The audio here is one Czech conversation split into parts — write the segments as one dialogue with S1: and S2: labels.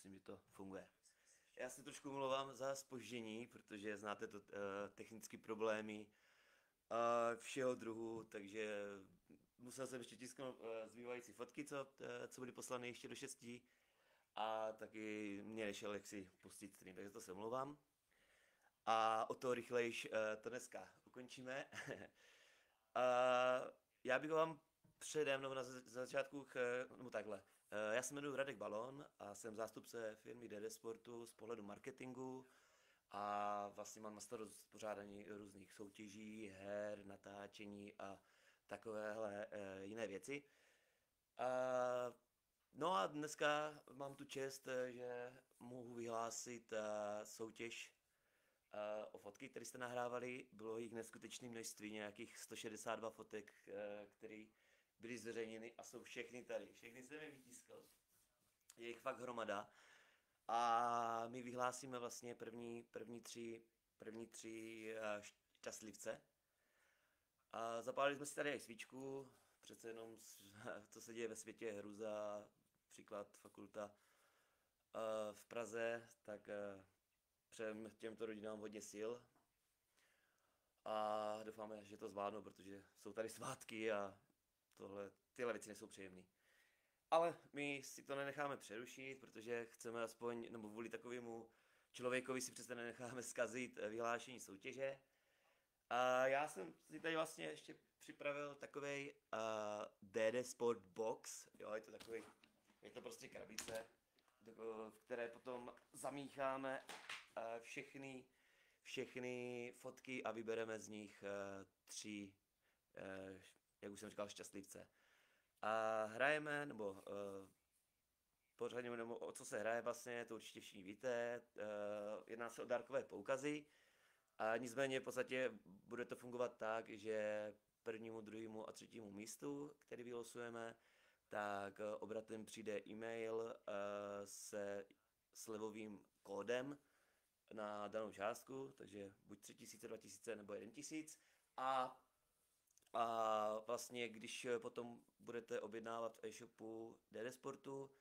S1: myslím, že to funguje. Já se trošku omlouvám za zpoždění, protože znáte to technické problémy všeho druhu, takže musel jsem ještě tisknout zbývající fotky, co byly poslany ještě do 6 a taky mě nešel jak si pustit stream, takže to se omlouvám. A o to rychlejš to dneska ukončíme. A já bych vám předem, nebo na začátku, nebo takhle. Já se jmenuji Radek Balon a jsem zástupce firmy DD Sportu z pohledu marketingu a vlastně mám na starost pořádání různých soutěží, her, natáčení a takovéhle jiné věci. A, no a dneska mám tu čest, že mohu vyhlásit soutěž o fotky, které jste nahrávali. Bylo jich neskutečné množství, nějakých 162 fotek, které byly zveřejněny a jsou všechny tady. Všechny jsem je vytiskl. Je jich fakt hromada. A my vyhlásíme vlastně první tři šťastlivce. A zapálili jsme si tady i svíčku, přece jenom co se děje ve světě je hruza, příklad fakulta v Praze, tak přejeme těmto rodinám hodně sil a doufáme, že to zvládnou, protože jsou tady svátky a tyhle věci nejsou příjemné. Ale my si to nenecháme přerušit, protože chceme aspoň, nebo kvůli takovému člověkovi si přece nenecháme zkazit vyhlášení soutěže. A já jsem si tady vlastně ještě připravil takovej DD Sport Box, jo, je to prostě krabice, v které potom zamícháme všechny fotky a vybereme z nich tři, jak už jsem říkal, šťastlivce. A hrajeme, nebo pořádně, nebo o co se hraje vlastně, to určitě všichni víte, jedná se o dárkové poukazy, a nicméně v podstatě bude to fungovat tak, že prvnímu, druhému a třetímu místu, který vylosujeme, tak obratem přijde e-mail se slevovým kódem na danou částku, takže buď 3000, 2000 nebo 1000 a vlastně když potom budete objednávat v e-shopu DD Sportu,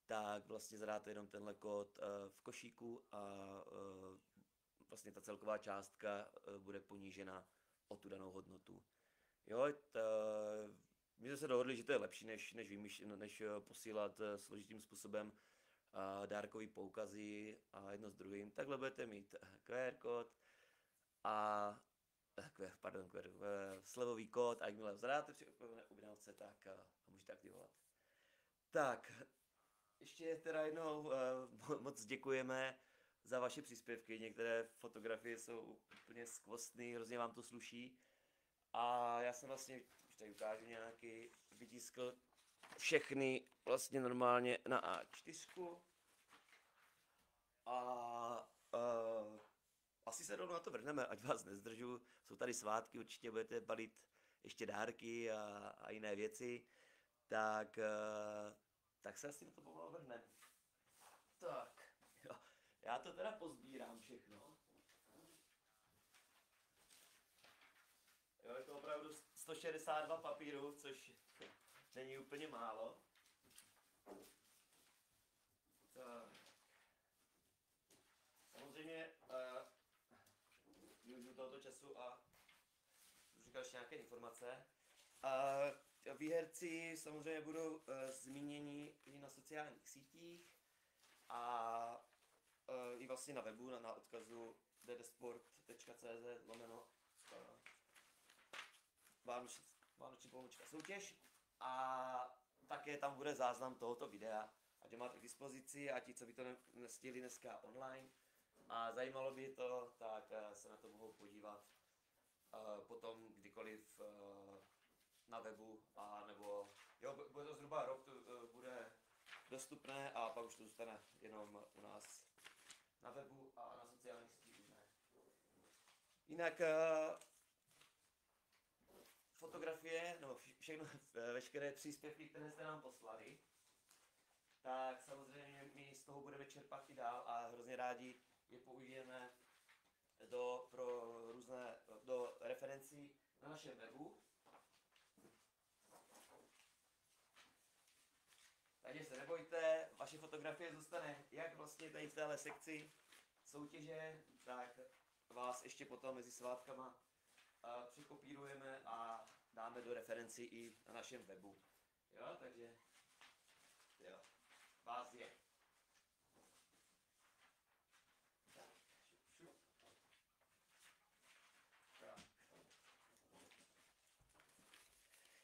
S1: tak vlastně zadáte jenom tenhle kód v košíku a vlastně ta celková částka bude ponížena o tu danou hodnotu. Jo, my jsme se dohodli, že to je lepší, než posílat složitým způsobem dárkový poukazy a jedno s druhým. Takhle budete mít QR kód a slevový kód a jakmile zadáte při objednávce, tak můžete aktivovat. Tak, ještě teda jednou moc děkujeme za vaše příspěvky. Některé fotografie jsou úplně skvostné, hrozně vám to sluší. A já jsem vlastně, už tady ukážu nějaký, vytiskl všechny vlastně normálně na A4. A asi se rovnou na to vrhneme, ať vás nezdržu. Jsou tady svátky, určitě budete balit ještě dárky a jiné věci. Tak se asi na to pomalu vrhneme. Tak, jo. Já to teda pozbírám všechno. Jo, je to opravdu 162 papírů, což není úplně málo. Tak. Samozřejmě využiju tohoto času a říkal ještě nějaké informace. Výherci samozřejmě budou zmíněni i na sociálních sítích a i vlastně na webu, na odkazu ddsport.cz vánoční pomůcka soutěž a také tam bude záznam tohoto videa, ať ho máte k dispozici a ti, co by to nestihli dneska online a zajímalo by to, tak se na to mohou podívat potom kdykoliv na webu a nebo jo, bude to zhruba rok, to bude dostupné a pak už to zůstane jenom u nás na webu a na sociálních sítích. Jinak fotografie, nebo všechno, veškeré příspěvky, které jste nám poslali, tak samozřejmě my z toho budeme čerpat i dál a hrozně rádi je použijeme do referencí na našem webu. Takže se nebojte, vaše fotografie zůstane jak vlastně tady v téhle sekci soutěže, tak vás ještě potom mezi svátkama překopírujeme a dáme do referenci i na našem webu. Jo, takže jo, vás je. Tak, šup, šup. Tak.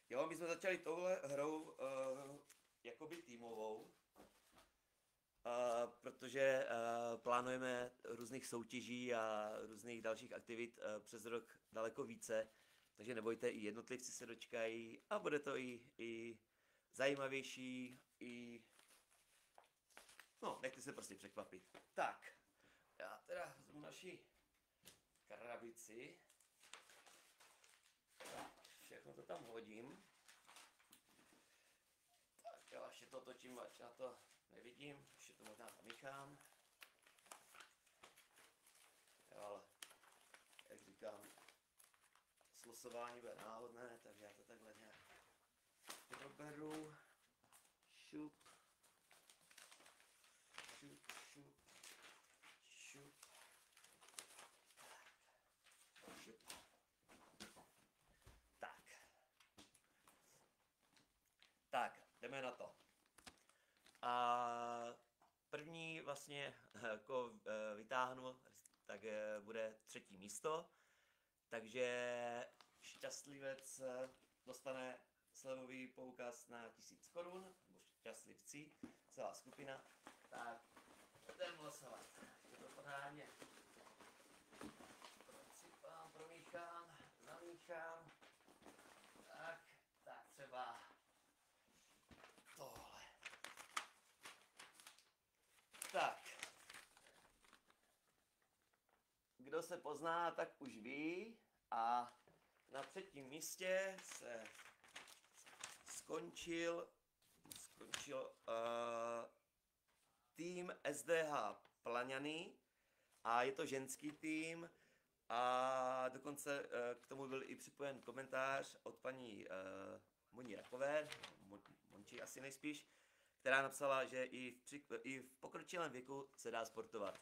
S1: Jo, my jsme začali touhle hrou jakoby týmovou, protože plánujeme různých soutěží a různých dalších aktivit přes rok daleko více, takže nebojte, i jednotlivci se dočkají a bude to i zajímavější, no, nechte se prostě překvapit. Tak, já teda vezmu naši krabici, tak, všechno to tam hodím. Tak, já ještě to točím, ať já to nevidím, ještě to možná zamíchám. Jo, ale jak říkám, slosování bude náhodné, takže já to takhle nějak proberu. Šup. Šup, šup. Šup. Šup. Tak. Tak, jdeme na to. A první vlastně jako vytáhnu, tak bude 3. místo. Takže šťastlivec dostane slevový poukaz na 1000 korun, nebo šťastlivci, celá skupina. Tak, jdem losovat. Je to pořádně. Procipám, promíchám, zamíchám. Tak třeba tohle. Tak. Kdo se pozná, tak už ví. A na 3. místě se skončil tým SDH Plaňany a je to ženský tým a dokonce k tomu byl i připojen komentář od paní Moni Rakové, Monči asi nejspíš, která napsala, že i v pokročilém věku se dá sportovat.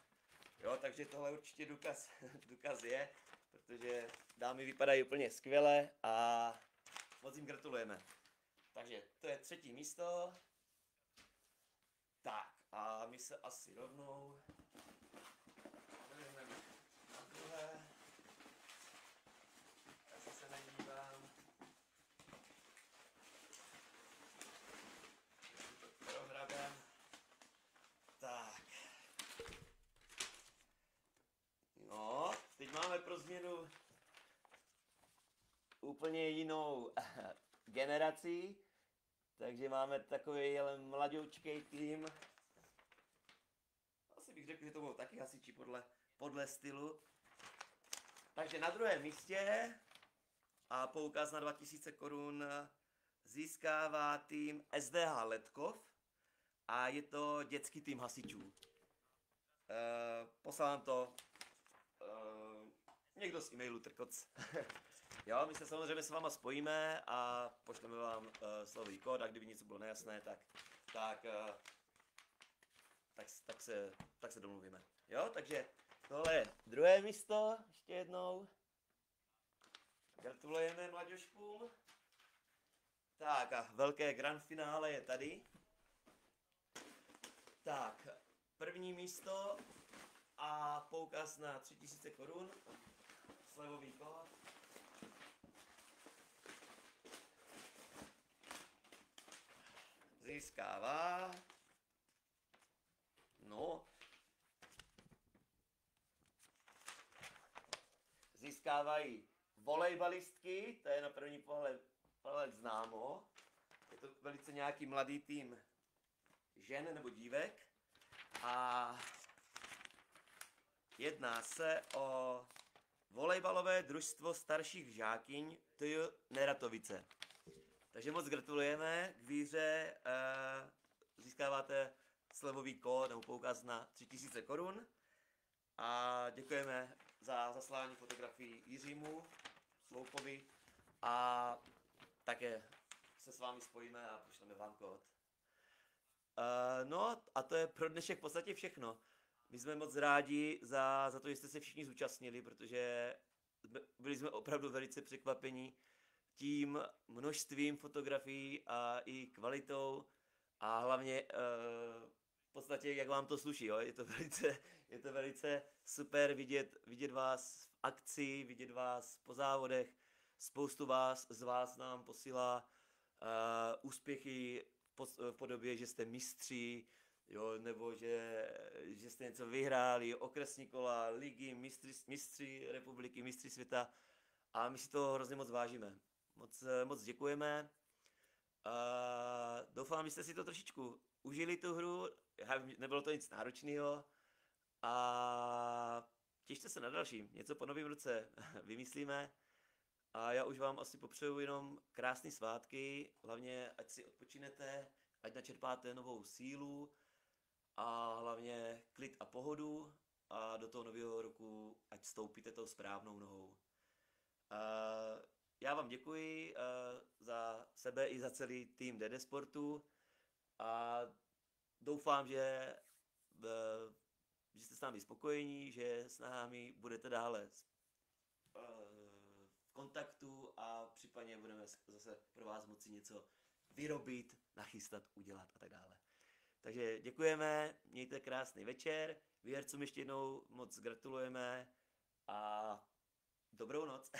S1: Jo, takže tohle určitě důkaz je, protože dámy vypadají úplně skvěle a moc jim gratulujeme. Takže to je 3. místo. Tak a my se asi rovnou jdeme na druhé. Já se nedívám. Prohrabem. Tak. No, teď máme pro změnu úplně jinou generaci, takže máme takový mladoučkej tým. Asi bych řekl, že to budou taky hasiči podle stylu. Takže na 2. místě a poukaz na 2000 korun získává tým SDH Letkov a je to dětský tým hasičů. Poslám to někdo z e-mailu Trkoc. Jo, my se samozřejmě s váma spojíme a pošleme vám slovový kód a kdyby něco bylo nejasné, tak se domluvíme. Jo, takže tohle je 2. místo, ještě jednou. Gratulujeme mladěžkům. Tak a velké grand finále je tady. Tak, 1. místo a poukaz na 3000 korun. Slevový kód. Získává. No. Získávají volejbalistky, to je na první pohled známo. Je to velice nějaký mladý tým žen nebo dívek. A jedná se o volejbalové družstvo starších žákyň TJ Neratovice. Takže moc gratulujeme k výhře, získáváte slevový kód nebo poukaz na 3000 korun a děkujeme za zaslání fotografií Jiřímu Sloupovi a také se s vámi spojíme a pošleme vám kód. No a to je pro dnešek v podstatě všechno. My jsme moc rádi za to, že jste se všichni zúčastnili, protože byli jsme opravdu velice překvapení tím množstvím fotografií a i kvalitou a hlavně v podstatě, jak vám to sluší, jo? Je to velice super vidět vás v akci, vidět vás po závodech. Spoustu z vás nám posílá úspěchy v podobě, že jste mistři, jo, nebo že jste něco vyhráli, okresní kola, ligy, mistři republiky, mistři světa a my si to hrozně moc vážíme. Moc děkujeme. Doufám, že jste si to trošičku užili tu hru, nebylo to nic náročného a těšte se na dalším, něco po novém roce vymyslíme a já už vám asi popřeju jenom krásné svátky, hlavně ať si odpočinete, ať načerpáte novou sílu a hlavně klid a pohodu a do toho nového roku ať stoupíte tou správnou nohou. Já vám děkuji za sebe i za celý tým DD Sportu a doufám, že jste s námi spokojení, že s námi budete dále v kontaktu a případně budeme zase pro vás moci něco vyrobit, nachystat, udělat a tak dále. Takže děkujeme, mějte krásný večer, výhercům ještě jednou moc gratulujeme a dobrou noc.